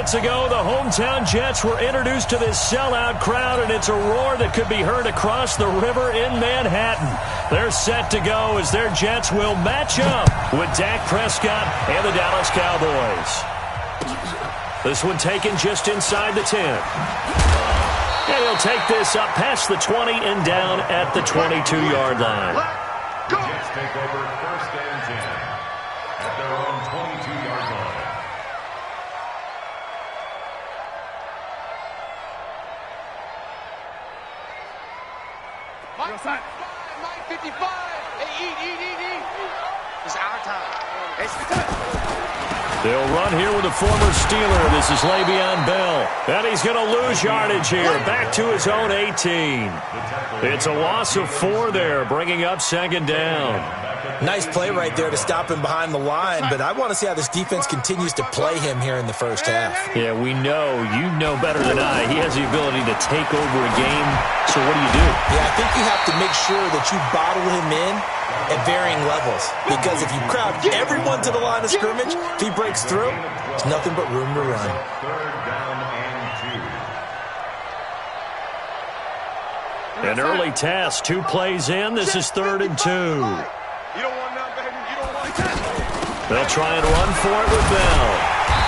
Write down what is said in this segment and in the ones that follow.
minutes ago, the hometown Jets were introduced to this sellout crowd, and it's a roar that could be heard across the river in Manhattan. They're set to go as their Jets will match up with Dak Prescott and the Dallas Cowboys. This one taken just inside the 10. And he'll take this up past the 20 and down at the 22-yard line. The Jets take over 1st and 10 at their own 22-yard line. Mike 55. Hey, eat. It's our time. It's the time. They'll run here with a former Steeler. This is Le'Veon Bell. And he's going to lose yardage here. Back to his own 18. It's a loss of 4 there, bringing up 2nd down. Nice play right there to stop him behind the line, but I want to see how this defense continues to play him here in the first half. Yeah, we know. You know better than I. He has the ability to take over a game. So what do you do? Yeah, I think you have to make sure that you bottle him in at varying levels. Because if you crowd everyone to the line of scrimmage, if he breaks through, there's nothing but room to run. 3rd down and 2. An early task. 2 plays in. This is 3rd and 2. You don't want none, baby. You don't want that. They'll try and run for it with Bell.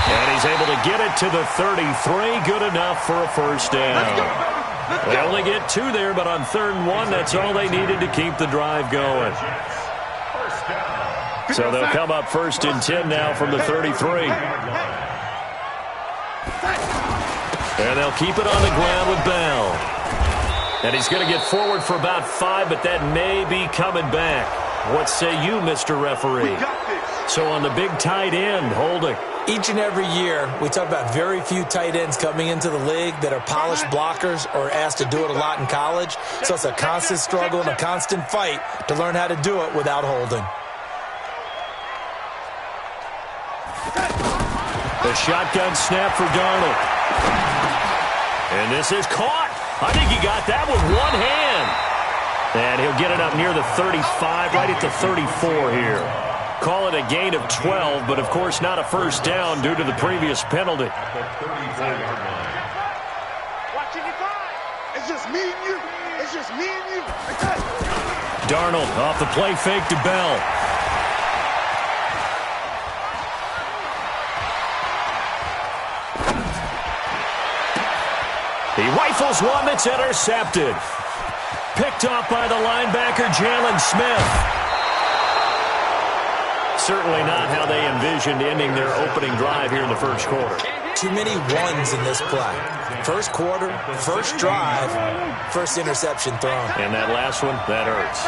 And he's able to get it to the 33. Good enough for a 1st down. They only get 2 there, but on 3rd and 1, that's all they needed to keep the drive going. So they'll come up 1st and 10 now from the 33. And they'll keep it on the ground with Bell. And he's going to get forward for about 5, but that may be coming back. What say you, Mr. Referee? So on the big tight end, holding. Each and every year, we talk about very few tight ends coming into the league that are polished blockers or asked to do it a lot in college. So it's a constant struggle and a constant fight to learn how to do it without holding. The shotgun snap for Darnold. And this is caught. I think he got that with one hand. And he'll get it up near the 35, right at the 34 here. Call it a gain of 12, but of course not a 1st down due to the previous penalty. Watching you find. It's just me and you. It's just me and you. Darnold off the play fake to Bell. He rifles one that's intercepted. Picked off by the linebacker, Jalen Smith. Certainly not how they envisioned ending their opening drive here in the 1st quarter. Too many ones in this play. 1st quarter, 1st drive, 1st interception thrown. And that last one, that hurts.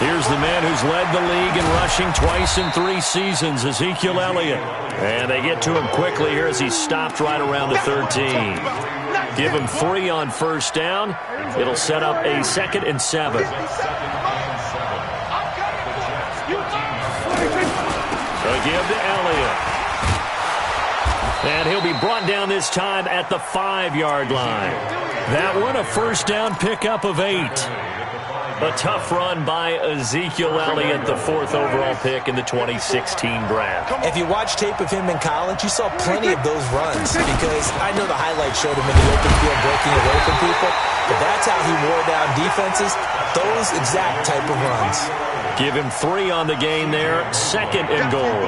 Here's the man who's led the league in rushing twice in 3 seasons, Ezekiel Elliott. And they get to him quickly here as he's stopped right around the 13. Give him 3 on 1st down. It'll set up a 2nd and 7. So give to Elliott. And he'll be brought down this time at the 5-yard line. That one a 1st down pickup of 8. A tough run by Ezekiel Elliott, the 4th overall pick in the 2016 draft. If you watch tape of him in college, you saw plenty of those runs because I know the highlights showed him in the open field breaking away from people, but that's how he wore down defenses, those exact type of runs. Give him 3 on the game there, 2nd and goal.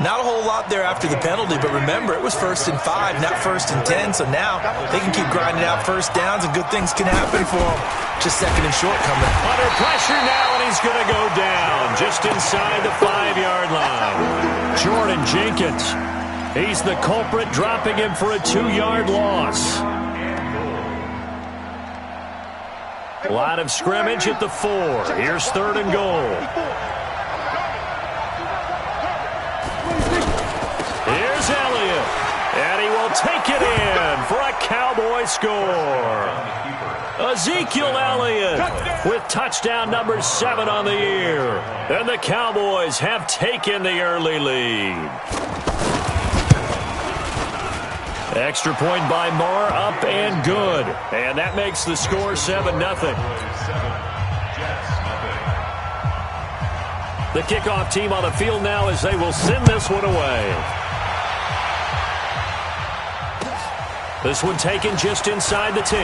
Not a whole lot there after the penalty, but remember, it was 1st and 5, not 1st and 10, so now they can keep grinding out 1st downs and good things can happen for them. Just 2nd and short coming. Under pressure now, and he's going to go down just inside the 5-yard line. Jordan Jenkins, he's the culprit, dropping him for a 2-yard loss. Line of scrimmage at the 4. Here's 3rd and goal. Here's Elliott, and he will take it in for a Cowboy score. Ezekiel Elliott with touchdown number 7 on the year. And the Cowboys have taken the early lead. Extra point by Marr, up and good. And that makes the score 7-0. The kickoff team on the field now as they will send this one away. This one taken just inside the 10.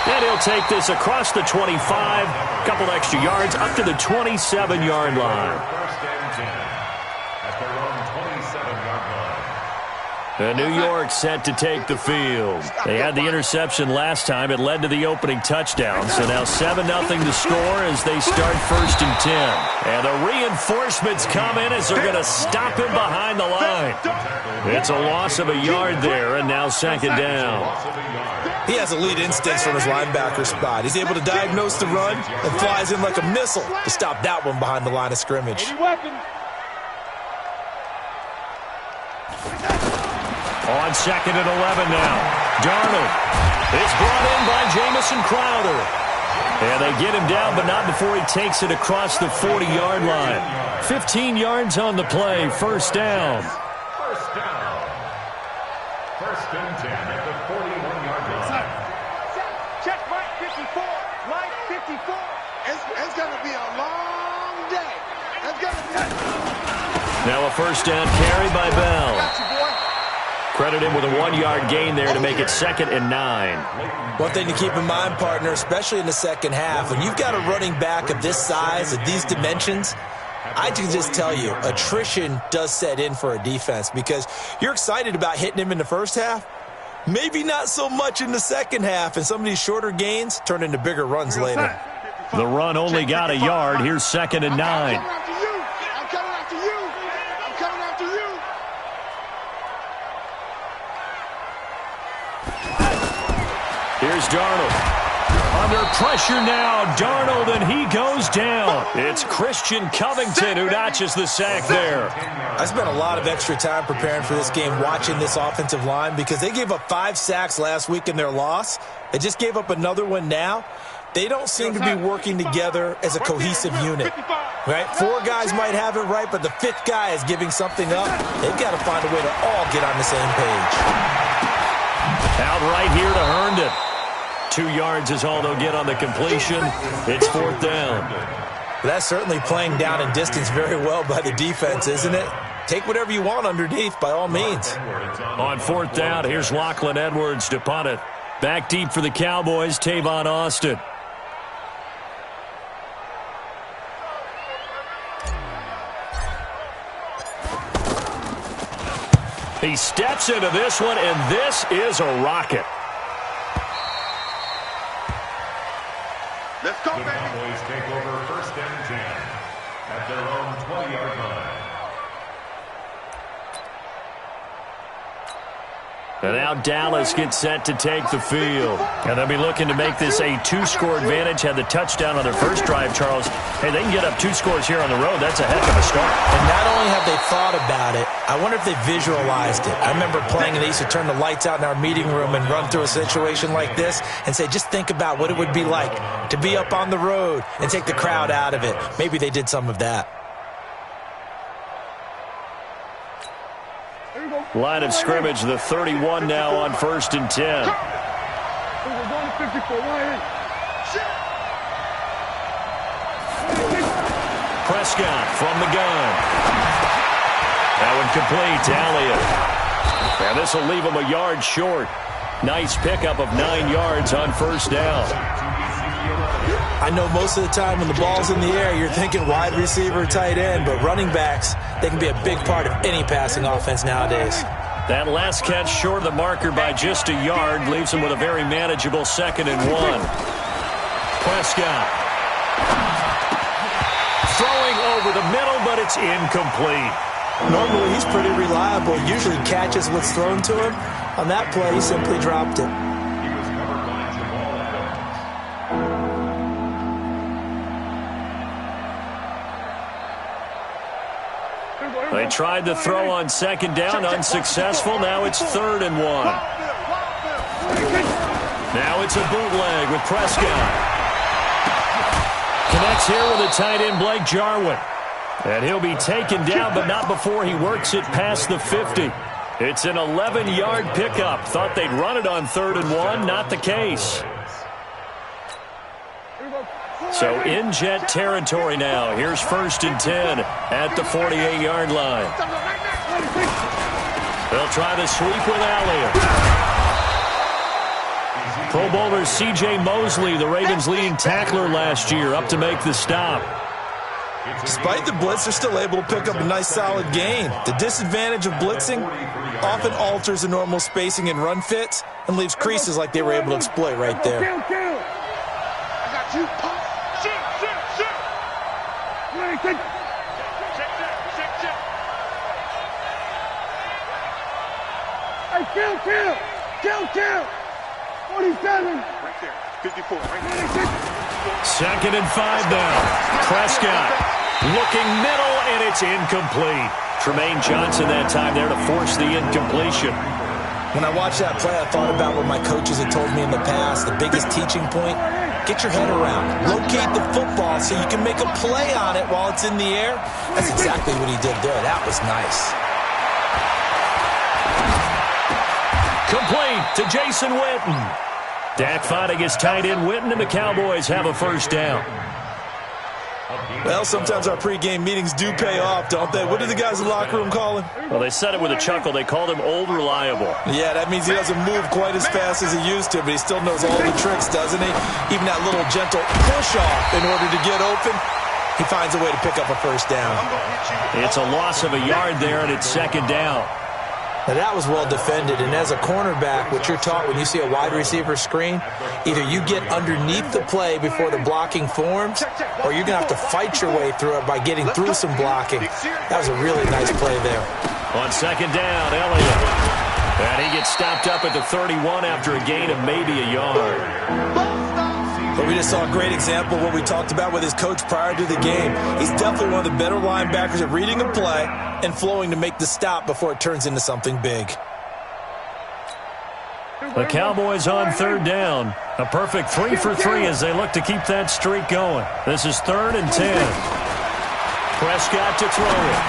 And he'll take this across the 25, a couple extra yards up to the 27-yard line. First and 10 at their own 27-yard line. New York set to take the field. They had the interception last time. It led to the opening touchdown. So now 7-0 to score as they start first and 10. And the reinforcements come in as they're going to stop him behind the line. It's a loss of a yard there, and now second down. He has elite instincts from his linebacker spot. He's able to diagnose the run and flies in like a missile to stop that one behind the line of scrimmage. On second and 11 now. Darnold. It's brought in by Jamison Crowder. And they get him down, but not before he takes it across the 40-yard line. 15 yards on the play. First down. First down. First and 10 at the 41-yard line. Check Mike 54. Mike 54. It's going to be a long day. It's going to be. Now a first down carry by Bell. Got you, boy. Credit him with a 1-yard gain there to make it second and 9. One thing to keep in mind, partner, especially in the second half, when you've got a running back of this size, of these dimensions, I can just tell you, attrition does set in for a defense because you're excited about hitting him in the first half. Maybe not so much in the second half, and some of these shorter gains turn into bigger runs later. The run only got a yard. Here's second and 9. I'm coming after you. I'm coming after you. Here's Darnold. Under pressure now, Darnold, and he goes down. It's Christian Covington who notches the sack there. I spent a lot of extra time preparing for this game watching this offensive line because they gave up 5 sacks last week in their loss. They just gave up another one now. They don't seem to be working together as a cohesive unit. Right? 4 guys might have it right, but the 5th guy is giving something up. They've got to find a way to all get on the same page. Out right here to Herndon. 2 yards is all they'll get on the completion. It's fourth down. That's certainly playing down in distance very well by the defense, isn't it? Take whatever you want underneath, by all means. On fourth down, here's Lachlan Edwards to punt it. Back deep for the Cowboys, Tavon Austin. He steps into this one, and this is a rocket. Let's go, The baby. Cowboys take over first and 10 at their own 20-yard line. And now Dallas gets set to take the field. And they'll be looking to make this a 2-score advantage. Had the touchdown on their first drive, Charles. Hey, they can get up 2 scores here on the road. That's a heck of a start. And not only have they thought about it, I wonder if they visualized it. I remember playing and they used to turn the lights out in our meeting room and run through a situation like this and say, just think about what it would be like to be up on the road and take the crowd out of it. Maybe they did some of that. Line of scrimmage, the 31 now on first and 10. Prescott from the gun. That one complete to Elliott. And this will leave him a yard short. Nice pickup of 9 yards on first down. I know most of the time when the ball's in the air, you're thinking wide receiver, tight end, but running backs, they can be a big part of any passing offense nowadays. That last catch short of the marker by just a yard leaves him with a very manageable second and 1. Prescott. Throwing over the middle, but it's incomplete. Normally, he's pretty reliable. Usually catches what's thrown to him. On that play, he simply dropped it. He was covered by Jamal Adams. They tried to throw on second down, unsuccessful. Now it's third and 1. Now it's a bootleg with Prescott. Connects here with a tight end, Blake Jarwin. And he'll be taken down, but not before he works it past the 50. It's an 11-yard pickup. Thought they'd run it on third and 1. Not the case. So in Jet territory now. Here's 1st and 10 at the 48-yard line. They'll try the sweep with Elliott. Pro Bowler C.J. Mosley, the Ravens' leading tackler last year, up to make the stop. Despite the blitz, they're still able to pick up a nice solid gain. The disadvantage of blitzing often alters the normal spacing and run fits and leaves creases like they were able to exploit right there. I got you. Kill. 47. Right there. 54. Right there. 2nd and 5 now. Prescott looking middle, and it's incomplete. Tremaine Johnson that time there to force the incompletion. When I watched that play, I thought about what my coaches had told me in the past. The biggest teaching point, get your head around. Locate the football so you can make a play on it while it's in the air. That's exactly what he did there. That was nice. Complete to Jason Witten. Dak finding his tight end Witten, and the Cowboys have a 1st down. Well, sometimes our pregame meetings do pay off, don't they? What do the guys in the locker room call him? Well, they said it with a chuckle. They called him Old Reliable. Yeah, that means he doesn't move quite as fast as he used to, but he still knows all the tricks, doesn't he? Even that little gentle push-off in order to get open, he finds a way to pick up a 1st down. It's a loss of a yard there, and it's 2nd down. Now, that was well defended, and as a cornerback, what you're taught when you see a wide receiver screen, either you get underneath the play before the blocking forms, or you're going to have to fight your way through it by getting through some blocking. That was a really nice play there. On 2nd down, Elliott. And he gets stopped up at the 31 after a gain of maybe a yard. But we just saw a great example of what we talked about with his coach prior to the game. He's definitely one of the better linebackers at reading a play and flowing to make the stop before it turns into something big. The Cowboys on 3rd down. A perfect 3 for 3 as they look to keep that streak going. This is 3rd and 10. Prescott to throw it.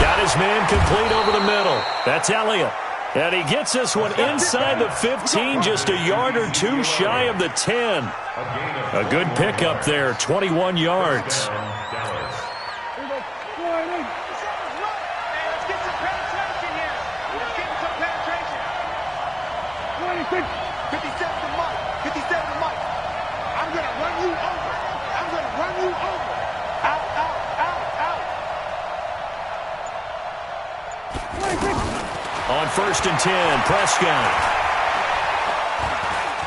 Got his man complete over the middle. That's Elliott. And he gets this one inside the 15, just a yard or 2 shy of the 10. A good pickup there, 21 yards. On 1st and 10, Prescott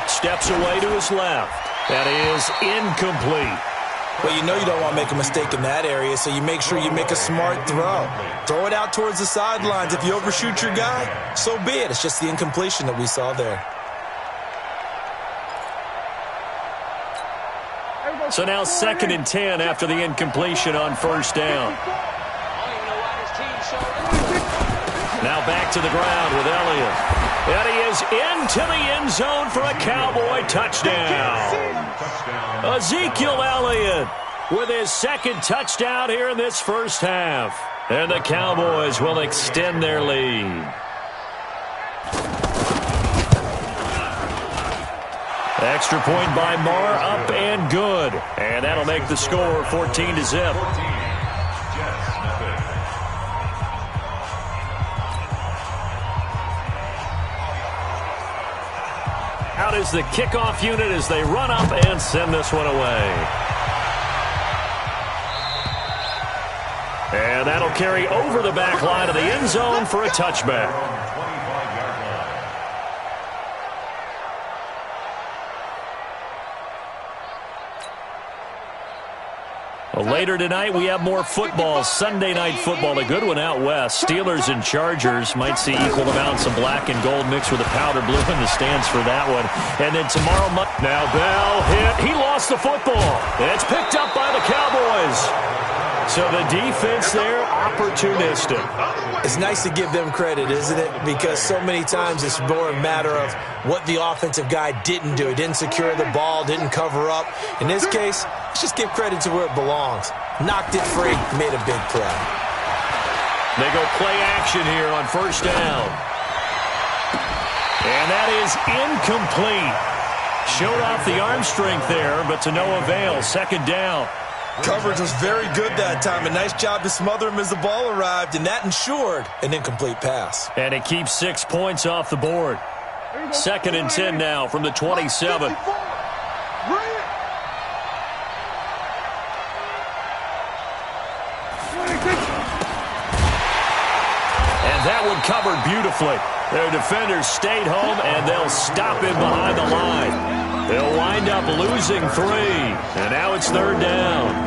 steps away to his left. That is incomplete. Well, you know you don't want to make a mistake in that area, so you make sure you make a smart throw. Throw it out towards the sidelines. If you overshoot your guy, so be it. It's just the incompletion that we saw there. So now 2nd and 10 after the incompletion on 1st down. Now back to the ground with Elliott. And he is into the end zone for a Cowboy touchdown. Ezekiel Elliott with his 2nd touchdown here in this 1st half. And the Cowboys will extend their lead. Extra point by Marr, up and good. And that'll make the score 14-0. Out is the kickoff unit as they run up and send this one away. And that'll carry over the back line of the end zone for a touchback. Well, later tonight, we have more football, Sunday night football, a good one out west. Steelers and Chargers might see equal amounts of black and gold mixed with a powder blue in the stands for that one. And then tomorrow, now Bell hit. He lost the football. It's picked up by the Cowboys. So the defense there, opportunistic. It's nice to give them credit, isn't it? Because so many times it's more a matter of what the offensive guy didn't do. He didn't secure the ball, didn't cover up. In this case, let's just give credit to where it belongs. Knocked it free, made a big play. They go play action here on 1st down. And that is incomplete. Showed off the arm strength there, but to no avail. Second down. Coverage was very good that time. A nice job to smother him as the ball arrived, and that ensured an incomplete pass. And it keeps 6 points off the board. Second and 10 now from the 27. And that one covered beautifully. Their defenders stayed home, and they'll stop him behind the line. They'll wind up losing 3, and now it's third down.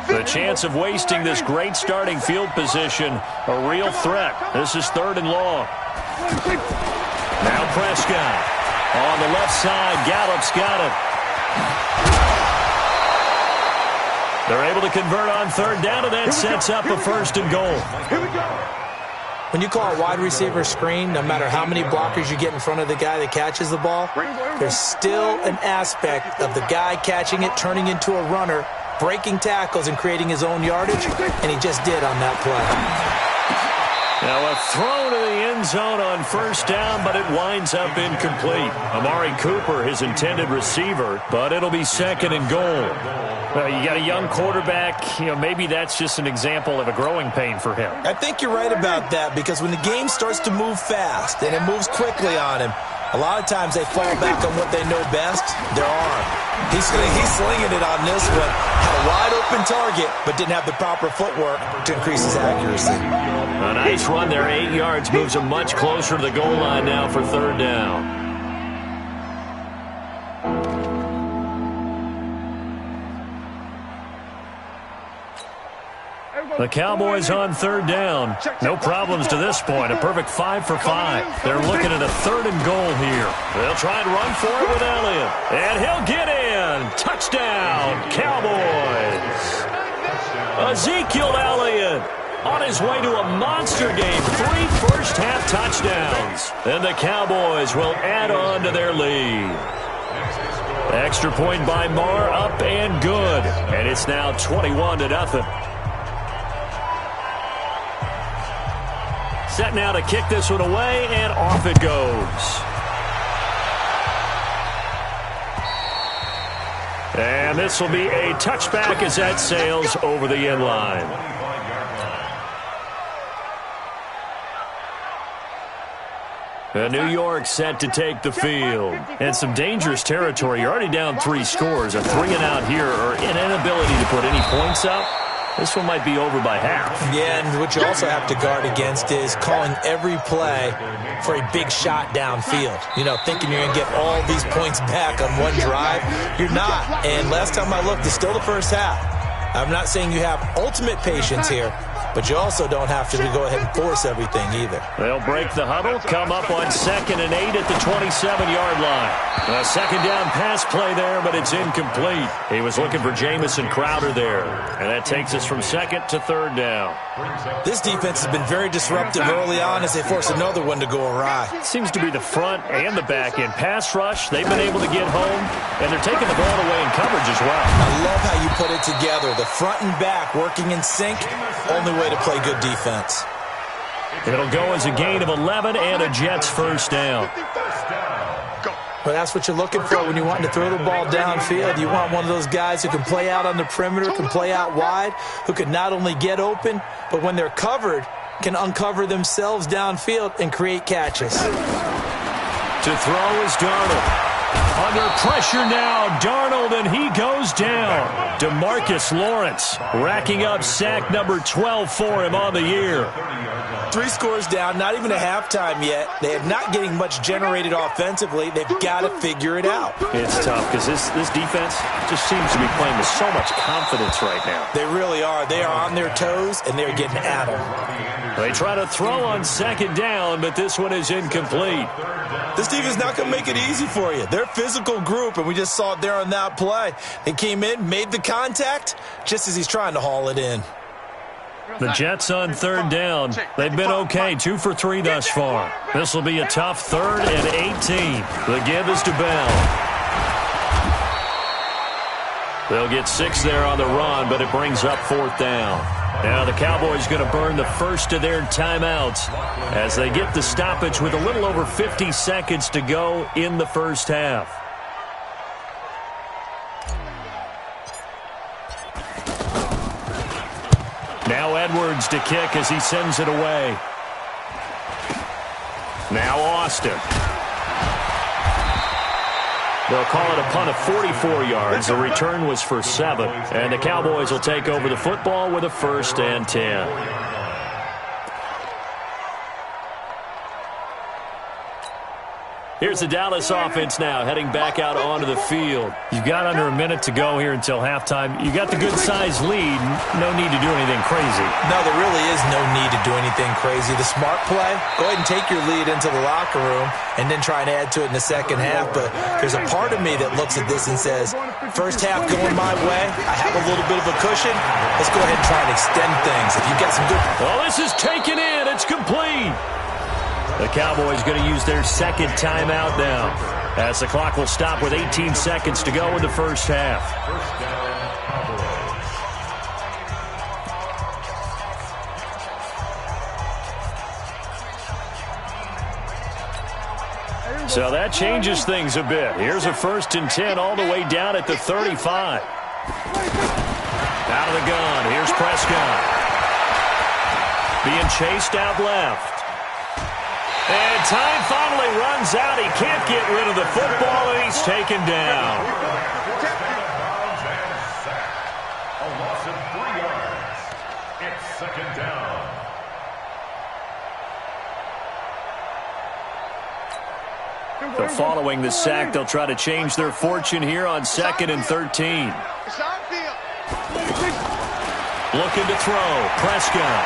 The chance of wasting this great starting field position, a real threat. This is third and long. Now Prescott on the left side. Gallup's got it. They're able to convert on third down, and that sets up a first and goal. Here we go. When you call a wide receiver screen, no matter how many blockers you get in front of the guy that catches the ball, there's still an aspect of the guy catching it, turning into a runner, breaking tackles and creating his own yardage, and he just did on that play. Now a throw to the end zone on first down, but it winds up incomplete. Amari Cooper, his intended receiver, but it'll be second and goal. Well, you got a young quarterback, maybe that's just an example of a growing pain for him. I think you're right about that, because when the game starts to move fast and it moves quickly on him, a lot of times they fall back on what they know best, their arm. He's slinging it on this one. Had a wide-open target, but didn't have the proper footwork to increase his accuracy. A nice run there, 8 yards, moves him much closer to the goal line now for third down. The Cowboys on third down. No problems to this point. A perfect 5 for 5. They're looking at a third and goal here. They'll try and run for it with Elliott. And he'll get in. Touchdown, Cowboys. Ezekiel Elliott on his way to a monster game. 3 first-half touchdowns. And the Cowboys will add on to their lead. Extra point by Marr, up and good. And it's now 21-0. Set now to kick this one away, and off it goes. And this will be a touchback as that sails over the end line. New York set to take the field. And some dangerous territory. You're already down 3 scores. A 3 and out here, or an inability to put any points up. This one might be over by half. Yeah, and what you also have to guard against is calling every play for a big shot downfield. Thinking you're going to get all these points back on one drive. You're not. And last time I looked, it's still the first half. I'm not saying you have ultimate patience here, but you also don't have to go ahead and force everything either. They'll break the huddle, come up on 2nd and 8 at the 27-yard line. A second down pass play there, but it's incomplete. He was looking for Jamison Crowder there. And that takes us from 2nd to 3rd down. This defense has been very disruptive early on as they force another one to go awry. Seems to be the front and the back end. Pass rush, they've been able to get home, and they're taking the ball away in coverage as well. I love how you put it together. The front and back working in sync, only way to play good defense. It'll go as a gain of 11 and a Jets first down. Well, that's what you're looking for when you're wanting to throw the ball downfield. You want one of those guys who can play out on the perimeter, can play out wide, who can not only get open, but when they're covered, can uncover themselves downfield and create catches. To throw is Darnold. Under pressure now, Darnold, and he goes down. DeMarcus Lawrence racking up sack number 12 for him on the year. 3 scores down, not even a halftime yet. They are not getting much generated offensively. They've got to figure it out. It's tough because this defense just seems to be playing with so much confidence right now. They really are. They are on their toes, and they're getting at them. They try to throw on 2nd down, but this one is incomplete. This team is not going to make it easy for you. They're a physical group, and we just saw it there on that play. They came in, made the contact, just as he's trying to haul it in. The Jets on 3rd down. They've been okay, 2 for 3 thus far. This will be a tough 3rd and 18. The give is to Bell. They'll get 6 there on the run, but it brings up 4th down. Now the Cowboys going to burn the first of their timeouts as they get the stoppage with a little over 50 seconds to go in the first half. Now Edwards to kick as he sends it away. Now Austin. They'll call it a punt of 44 yards. The return was for 7. And the Cowboys will take over the football with a 1st and 10. Here's the Dallas offense now, heading back out onto the field. You've got under a minute to go here until halftime. You got the good-sized lead. No need to do anything crazy. No, there really is no need to do anything crazy. The smart play, go ahead and take your lead into the locker room and then try and add to it in the second half. But there's a part of me that looks at this and says, first half going my way, I have a little bit of a cushion. Let's go ahead and try and extend things. If you've got some good... Well, this is taken in. It's complete. The Cowboys going to use their second timeout now, as the clock will stop with 18 seconds to go in the first half. First down, Cowboys. So that changes things a bit. Here's a 1st and 10 all the way down at the 35. Out of the gun. Here's Prescott. Being chased out left. And time finally runs out. He can't get rid of the football, and he's taken down. A loss of 3 yards. It's 2nd down. But following the sack, they'll try to change their fortune here on 2nd and 13. Looking to throw. Prescott.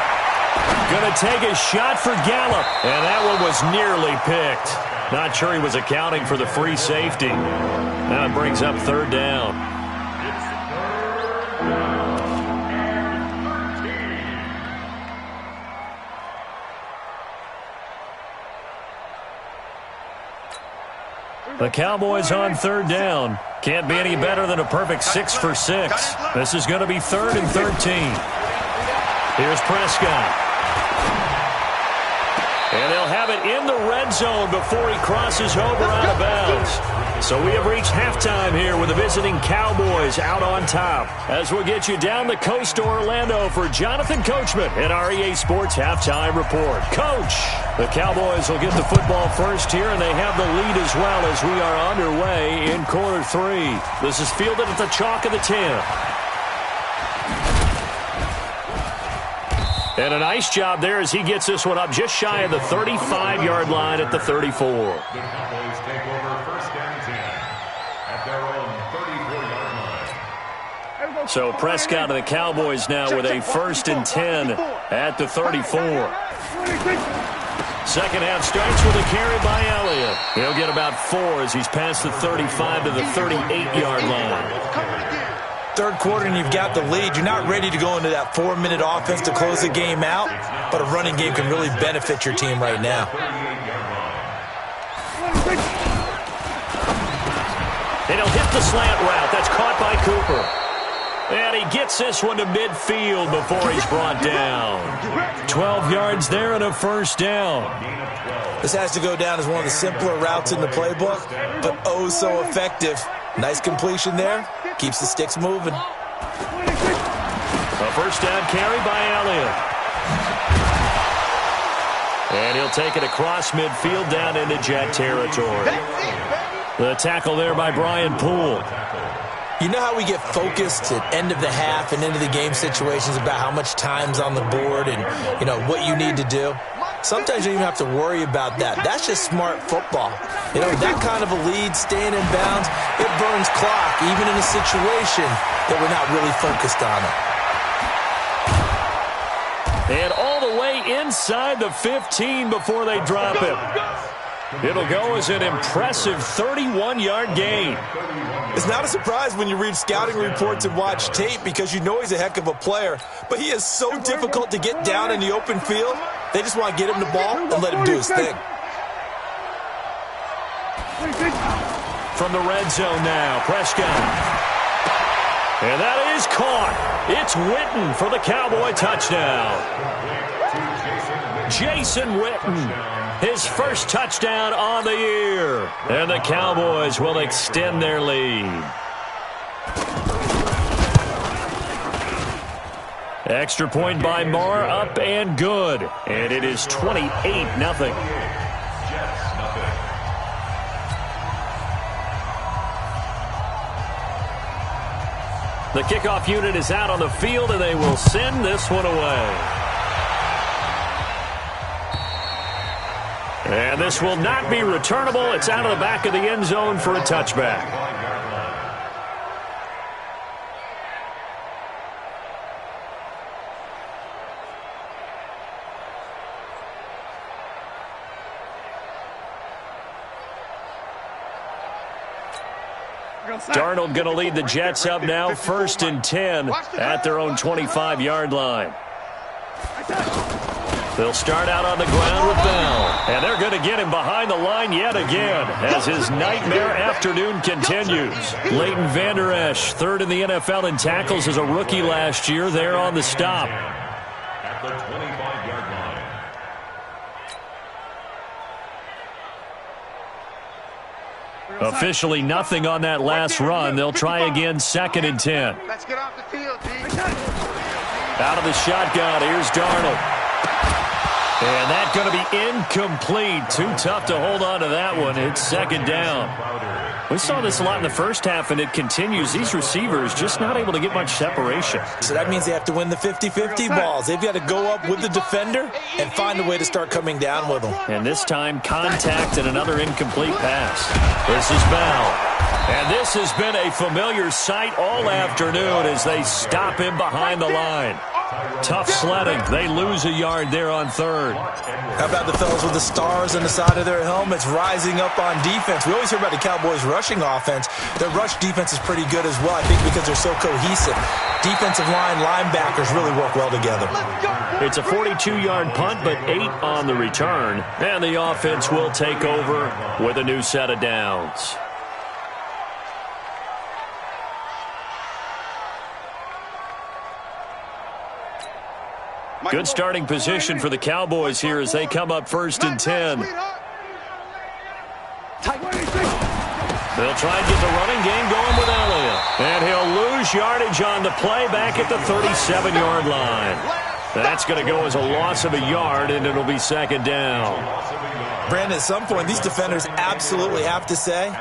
Going to take a shot for Gallup. And that one was nearly picked. Not sure he was accounting for the free safety. Now it brings up 3rd down. It's 3rd down and 13. The Cowboys on 3rd down. Can't be any better than a perfect 6 for 6. This is going to be 3rd and 13. Here's Prescott. And they'll have it in the red zone before he crosses over out of bounds. So we have reached halftime here with the visiting Cowboys out on top. As we'll get you down the coast to Orlando for Jonathan Coachman in our EA Sports Halftime Report. Coach, the Cowboys will get the football first here, and they have the lead as well as we are underway in quarter 3. This is fielded at the chalk of the 10. And a nice job there as he gets this one up just shy of the 35-yard line at the 34. The Cowboys take over 1st and 10 at their own 34-yard line. So Prescott and the Cowboys now with a 1st and 10 at the 34. Second half starts with a carry by Elliott. He'll get about 4 as he's past the 35 to the 38-yard line. 3rd quarter and you've got the lead. You're not ready to go into that 4-minute offense to close the game out, but a running game can really benefit your team right now. And he'll hit the slant route. That's caught by Cooper. And he gets this one to midfield before he's brought down. 12 yards there and a 1st down. This has to go down as one of the simpler routes in the playbook, but oh so effective. Nice completion there. Keeps the sticks moving. A 1st down carry by Elliott. And he'll take it across midfield down into Jet territory. The tackle there by Brian Poole. You know how we get focused at end of the half and into the game situations about how much time's on the board and, you know, what you need to do? Sometimes you don't even have to worry about that. That's just smart football. You know, that kind of a lead, staying in bounds, it burns clock, even in a situation that we're not really focused on it. And all the way inside the 15 before they drop it. It'll go as an impressive 31-yard gain. It's not a surprise when you read scouting reports and watch tape because you know he's a heck of a player. But he is so difficult to get down in the open field. They just want to get him the ball and let him do his thing. From the red zone now, Prescott. And that is caught. It's Witten for the Cowboy touchdown. Jason Witten, his first touchdown on the year. And the Cowboys will extend their lead. Extra point by Marr, up and good. And it is 28-0. The kickoff unit is out on the field, and they will send this one away. And this will not be returnable. It's out of the back of the end zone for a touchback. Darnold going to lead the Jets up now, 1st and 10 at their own 25-yard line. They'll start out on the ground with Bell. And they're going to get him behind the line yet again as his nightmare afternoon continues. Leighton Vander Esch, 3rd in the NFL in tackles as a rookie last year. There on the stop. At the 25-yard line. Officially nothing on that last run. They'll try again, 2nd and 10. Let's get off the field, D. Out of the shotgun, here's Darnold. And that's going to be incomplete. Too tough to hold on to that one. It's 2nd down. We saw this a lot in the first half, and it continues. These receivers just not able to get much separation. So that means they have to win the 50-50 balls. They've got to go up with the defender and find a way to start coming down with them. And this time, contact and another incomplete pass. This is Bell. And this has been a familiar sight all afternoon as they stop him behind the line. Tough sledding. They lose a yard there on 3rd. How about the fellas with the stars on the side of their helmets rising up on defense? We always hear about the Cowboys' rushing offense. Their rush defense is pretty good as well, I think, because they're so cohesive. Defensive line, linebackers really work well together. It's a 42-yard punt, but 8 on the return. And the offense will take over with a new set of downs. Good starting position for the Cowboys here as they come up 1st and 10. They'll try and get the running game going with Elliott. And he'll lose yardage on the play back at the 37-yard line. That's going to go as a loss of a yard, and it'll be 2nd down. Brandon, at some point, these defenders absolutely have to say,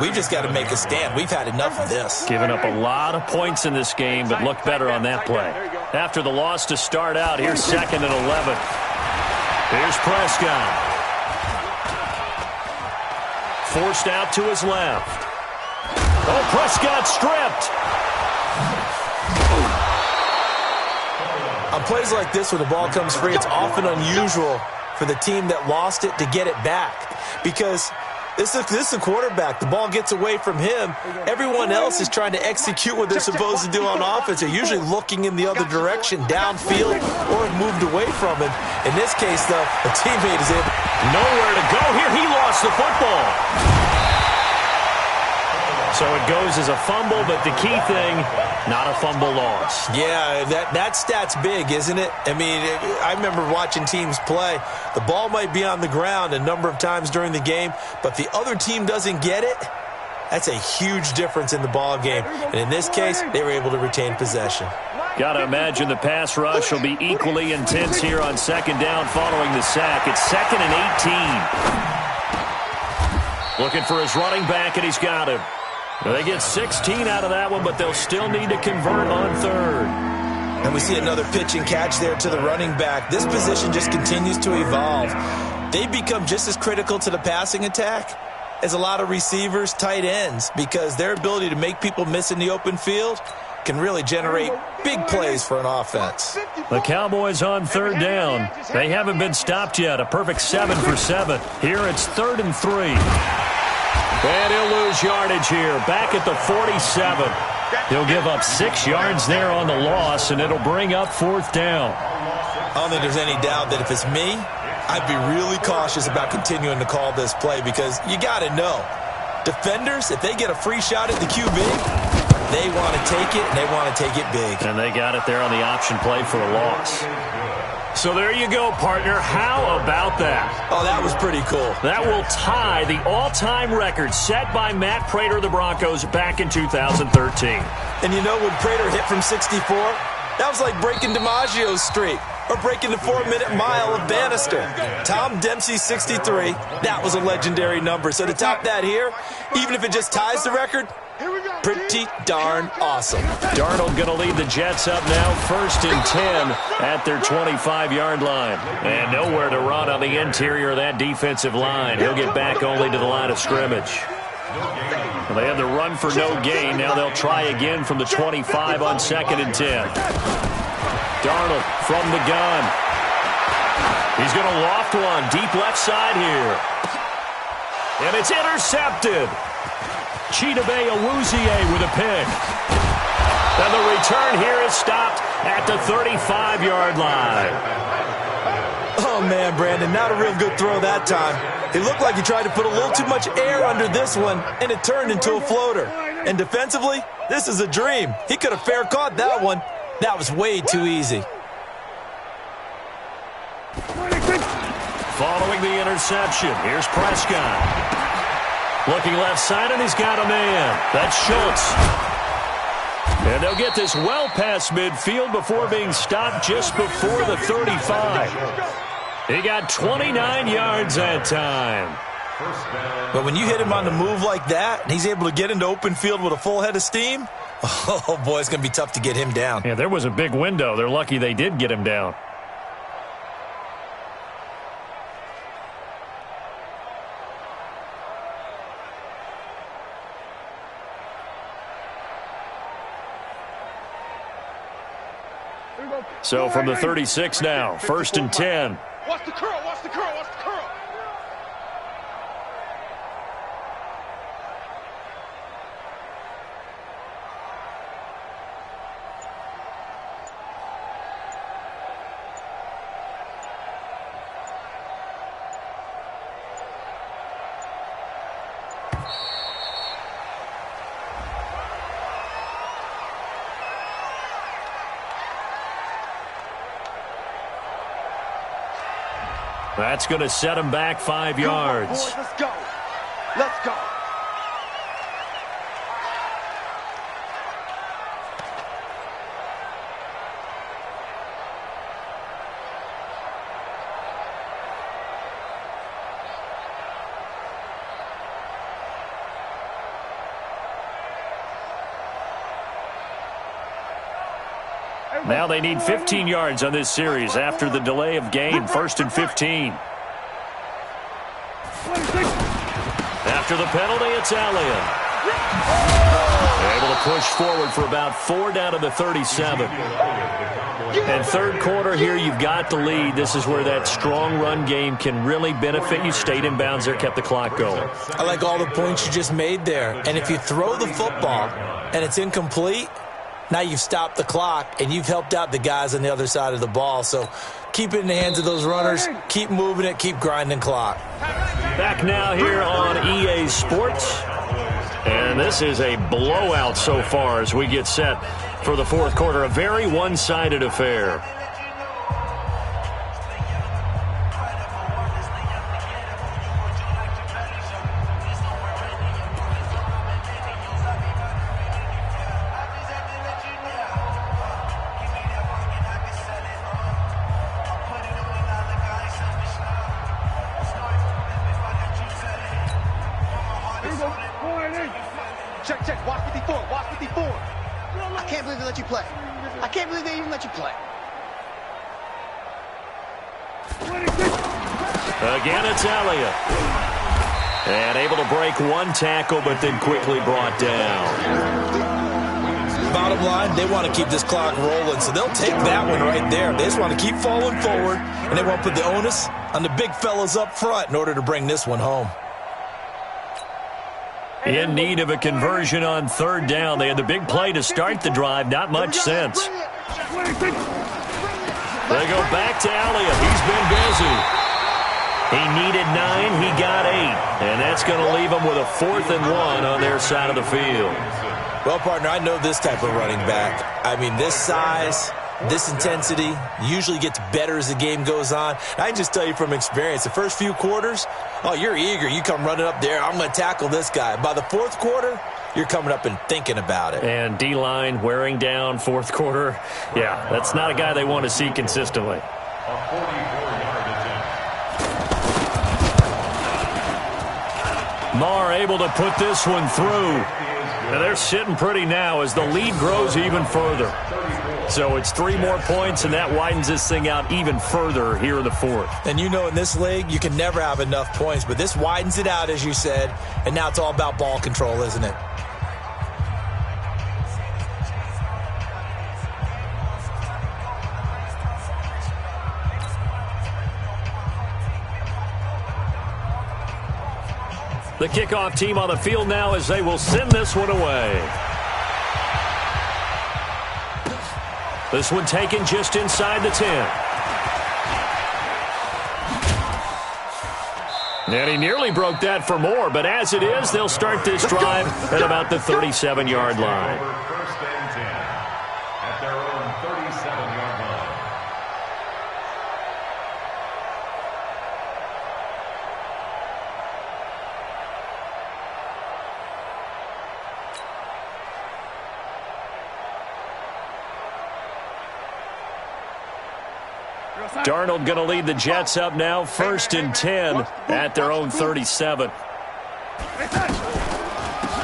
we've just got to make a stand. We've had enough of this. Giving up a lot of points in this game, but looked better on that play. After the loss to start out, here's 2nd and 11. Here's Prescott. Forced out to his left. Oh, Prescott stripped. On plays like this where the ball comes free, it's often unusual for the team that lost it to get it back, because this is a quarterback. The ball gets away from him. Everyone else is trying to execute what they're supposed to do on offense. They're usually looking in the other direction, downfield, or moved away from him. In this case, though, a teammate is able. Nowhere to go here. He lost the football. So it goes as a fumble, but the key thing, not a fumble loss. Yeah, that stat's big, isn't it? I mean, I remember watching teams play. The ball might be on the ground a number of times during the game, but the other team doesn't get it. That's a huge difference in the ball game. And in this case, they were able to retain possession. Got to imagine the pass rush will be equally intense here on 2nd down following the sack. It's 2nd and 18. Looking for his running back, and he's got him. They get 16 out of that one, but they'll still need to convert on 3rd. And we see another pitch and catch there to the running back. This position just continues to evolve. They become just as critical to the passing attack as a lot of receivers, tight ends, because their ability to make people miss in the open field can really generate big plays for an offense. The Cowboys on 3rd down. They haven't been stopped yet. A perfect 7 for 7. Here it's 3rd and 3. And he'll lose yardage here, back at the 47. He'll give up 6 yards there on the loss, and it'll bring up 4th down. I don't think there's any doubt that if it's me, I'd be really cautious about continuing to call this play, because you got to know, defenders, if they get a free shot at the QB, They want to take it, and they want to take it big. And they got it there on the option play for a loss. So there you go, partner. How about that? Oh, that was pretty cool. That will tie the all-time record set by Matt Prater of the Broncos back in 2013. And you know, when Prater hit from 64, that was like breaking DiMaggio's streak or breaking the 4-minute mile of Bannister. Tom Dempsey, 63, that was a legendary number. So to top that here, even if it just ties the record, pretty darn awesome. Darnold going to lead the Jets up now, 1st and 10 at their 25-yard line. And nowhere to run on the interior of that defensive line. He'll get back only to the line of scrimmage. Well, they had the run for no gain. Now they'll try again from the 25 on 2nd and 10. Darnold from the gun. He's going to loft one deep left side here. And it's intercepted. Chidobe Awuzie with a pick. And the return here is stopped at the 35-yard line. Oh, man, Brandon, not a real good throw that time. It looked like he tried to put a little too much air under this one, and it turned into a floater. And defensively, this is a dream. He could have fair caught that one. That was way too easy. Following the interception, here's Prescott. Looking left side, and he's got a man. That's Schultz. And they'll get this well past midfield before being stopped just before the 35. He got 29 yards that time. But when you hit him on the move like that, and he's able to get into open field with a full head of steam, oh, boy, it's going to be tough to get him down. Yeah, there was a big window. They're lucky they did get him down. So from the 36 now, 1st and 10. Watch the curl, watch the curl, watch the curl. That's going to set him back 5 yards. Boys, let's go. Let's go. Now they need 15 yards on this series after the delay of game. 1st and 15. After the penalty, it's Elliott. Able to push forward for about 4 down to the 37. And third quarter here, you've got the lead. This is where that strong run game can really benefit you. Stayed in bounds there, kept the clock going. I like all the points you just made there. And if you throw the football and it's incomplete, now you've stopped the clock, and you've helped out the guys on the other side of the ball. So keep it in the hands of those runners. Keep moving it. Keep grinding clock. Back now here on EA Sports. And this is a blowout so far as we get set for the fourth quarter. A very one-sided affair. Check, check. Watch 54. Watch 54. I can't believe they let you play. I can't believe they even let you play. Again, it's Elliott. And able to break one tackle, but then quickly brought down. Bottom line, they want to keep this clock rolling, so they'll take that one right there. They just want to keep falling forward, and they want to put the onus on the big fellas up front in order to bring this one home. In need of a conversion on 3rd down. They had the big play to start the drive. Not much sense. They go back to Elliott. He's been busy. He needed 9. He got 8. And that's going to leave them with a 4th and 1 on their side of the field. Well, partner, I know this type of running back. I mean, this size, this intensity usually gets better as the game goes on. I can just tell you from experience, the first few quarters, oh, you're eager. You come running up there, I'm going to tackle this guy. By the fourth quarter, you're coming up and thinking about it. And D-line wearing down fourth quarter. Yeah, that's not a guy they want to see consistently. A 44-yard attempt. Marr able to put this one through. And they're sitting pretty now as the lead grows even further. So it's 3 more points, and that widens this thing out even further here in the fourth. And you know in this league, you can never have enough points, but this widens it out, as you said, and now it's all about ball control, isn't it? The kickoff team on the field now as they will send this one away. This one taken just inside the 10. And he nearly broke that for more, but as it is, they'll start this drive at about the 37-yard line. First and 10 at their own 37-yard line. Darnold going to lead the Jets up now, 1st and 10 at their own 37.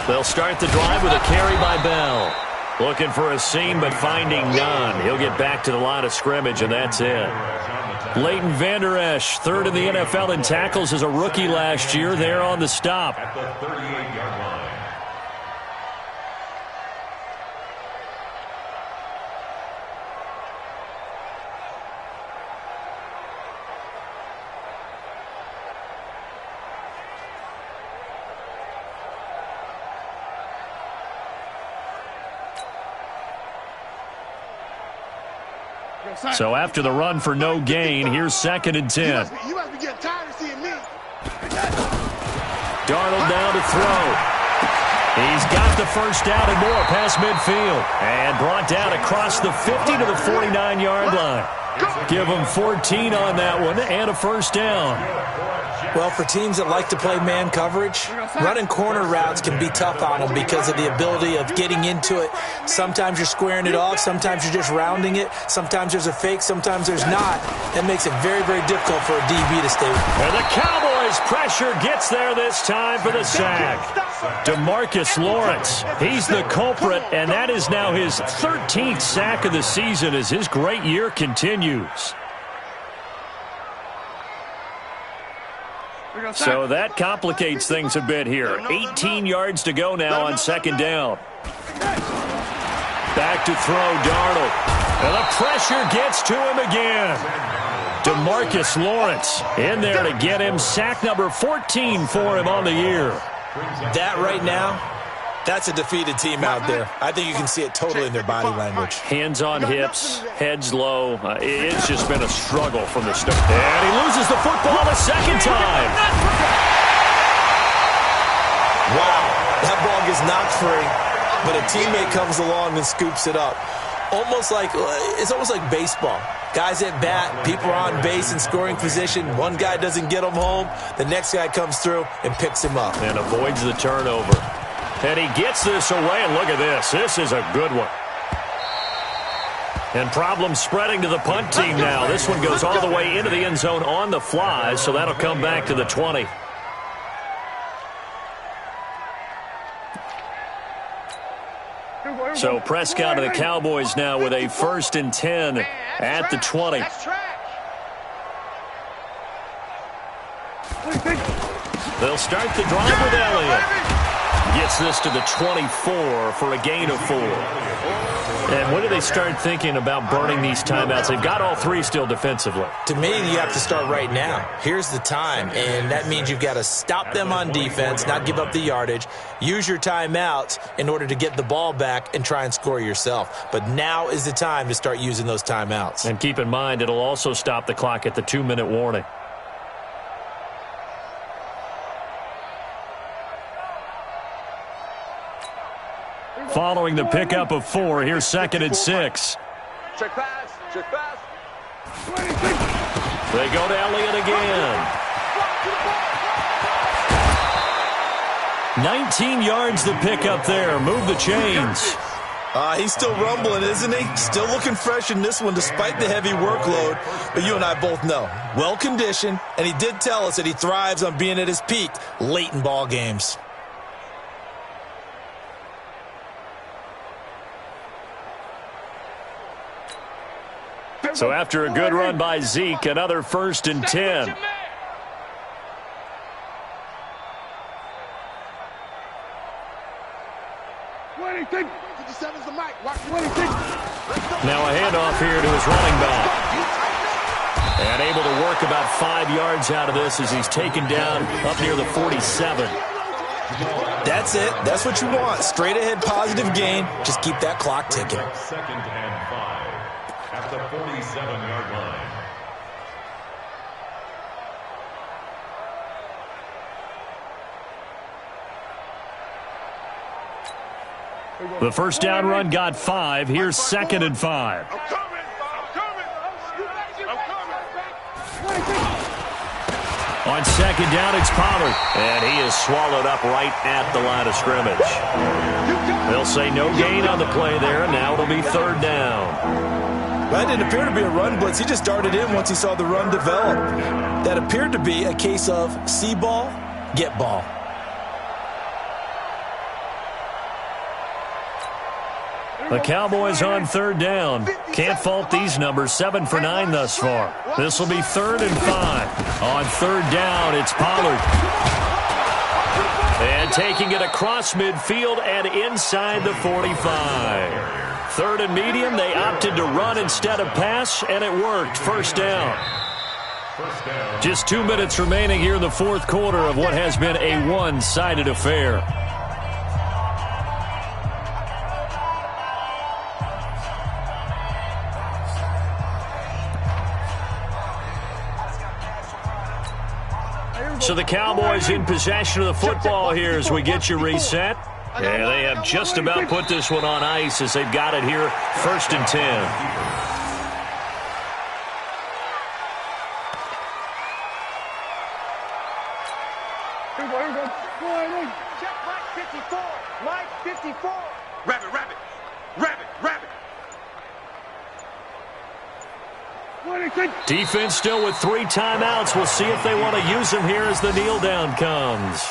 They'll start the drive with a carry by Bell. Looking for a seam, but finding none. He'll get back to the line of scrimmage, and that's it. Leighton Vander Esch, 3rd in the NFL in tackles as a rookie last year. There on the stop. At the 38-yard line. So after the run for no gain, here's 2nd and 10. You must be getting tired of seeing me. Darnold down to throw. He's got the first down and more past midfield. And brought down across the 50 to the 49-yard line. Give him 14 on that one and a first down. Well, for teams that like to play man coverage, running corner routes can be tough on them because of the ability of getting into it. Sometimes you're squaring it off. Sometimes you're just rounding it. Sometimes there's a fake. Sometimes there's not. That makes it very, very difficult for a DB to stay. And the Cowboys' pressure gets there this time for the sack. DeMarcus Lawrence, he's the culprit, and that is now his 13th sack of the season as his great year continues. So that complicates things a bit here. 18 yards to go now on 2nd down. Back to throw, Darnold. And the pressure gets to him again. DeMarcus Lawrence in there to get him sack number 14 for him on the year. That right now, that's a defeated team out there. I think you can see it totally in their body language. Hands on hips, heads low. It's just been a struggle from the start. And he loses the football a second time. Wow, that ball gets knocked free, but a teammate comes along and scoops it up. It's almost like baseball. Guys at bat, people are on base in scoring position. One guy doesn't get him home. The next guy comes through and picks him up. And avoids the turnover. And he gets this away, and look at this. This is a good one. And problems spreading to the punt team now. This one goes all the way into the end zone on the fly, so that'll come back to the 20. So Prescott and the Cowboys now with a 1st and 10 at the 20. They'll start the drive with Elliott. Gets this to the 24 for a gain of 4. And when do they start thinking about burning these timeouts? They've got all 3 still defensively. To me, you have to start right now. Here's the time, and that means you've got to stop them on defense, not give up the yardage, use your timeouts in order to get the ball back and try and score yourself. But now is the time to start using those timeouts. And keep in mind, it'll also stop the clock at the 2-minute warning. following the pickup of 4. Here's 2nd and 6. Check pass. Check pass. They go to Elliott again. 19 yards to pick up there. Move the chains. He's still rumbling, isn't he? Still looking fresh in this one despite the heavy workload. But you and I both know, well-conditioned, and he did tell us that he thrives on being at his peak late in ball games. So after a good run by Zeke, another 1st and 10. Now a handoff here to his running back. And able to work about 5 yards out of this as he's taken down up near the 47. That's it. That's what you want. Straight ahead positive gain. Just keep that clock ticking. 2nd and 5 at the 47-yard line. The first down run got 5. Here's 2nd and 5. On 2nd down, it's Pollard. And he is swallowed up right at the line of scrimmage. They'll say no gain on the play there. Now it'll be 3rd down. That didn't appear to be a run blitz. He just darted in once he saw the run develop. That appeared to be a case of see ball, get ball. The Cowboys on 3rd down. Can't fault these numbers. 7 for 9 thus far. This will be 3rd and 5. On 3rd down, it's Pollard. And taking it across midfield and inside the 45. 3rd and medium, they opted to run instead of pass, and it worked. 1st down. Just 2 minutes remaining here in the 4th quarter of what has been a one-sided affair. So the Cowboys in possession of the football here as we get you reset. And they have just about put this one on ice as they've got it here, 1st and 10. Check Mike 54. Mike 54. Rabbit, rabbit. Rabbit, rabbit. Defense still with 3 timeouts. We'll see if they want to use them here as the kneel down comes.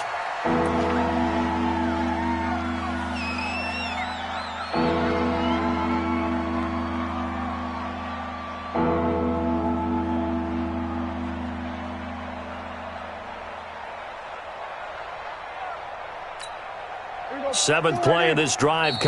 Seventh play of this drive.